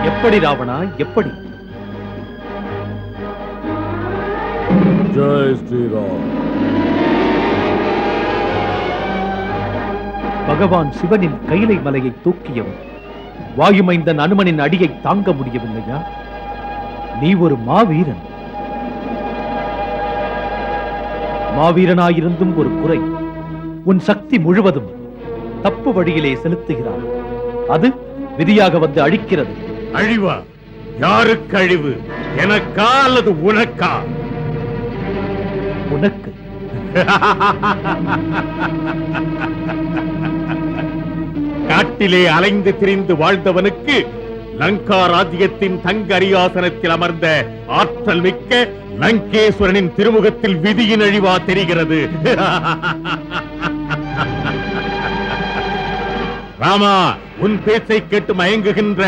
எப்படி ராவணா, எப்படி? ஜெய் ஸ்ரீராம். பகவான் சிவனின் கைலை மலையை தூக்கியவன் வாயுமைந்தன் அனுமனின் அடியை தாங்க முடியவில்லையா? நீ ஒரு மாவீரன். மாவீரனாயிருந்தும் ஒரு குறை, உன் சக்தி முழுவதும் தப்பு வழியிலே செலுத்துகிறார். அது விதியாக வந்து அழிக்கிறது. அழிவா? யாருக்கு அழிவு? எனக்கா அல்லது உனக்கா? உனக்கு. காட்டிலே அலைந்து திரிந்து வாழ்ந்தவனுக்கு லங்கா ராஜ்யத்தின் தங்க அரியாசனத்தில் அமர்ந்த ஆற்றல் மிக்க லங்கேஸ்வரனின் திருமுகத்தில் விதியின் அழிவா தெரிகிறது. ராமா, உன் பேச்சை கேட்டு மயங்குகின்ற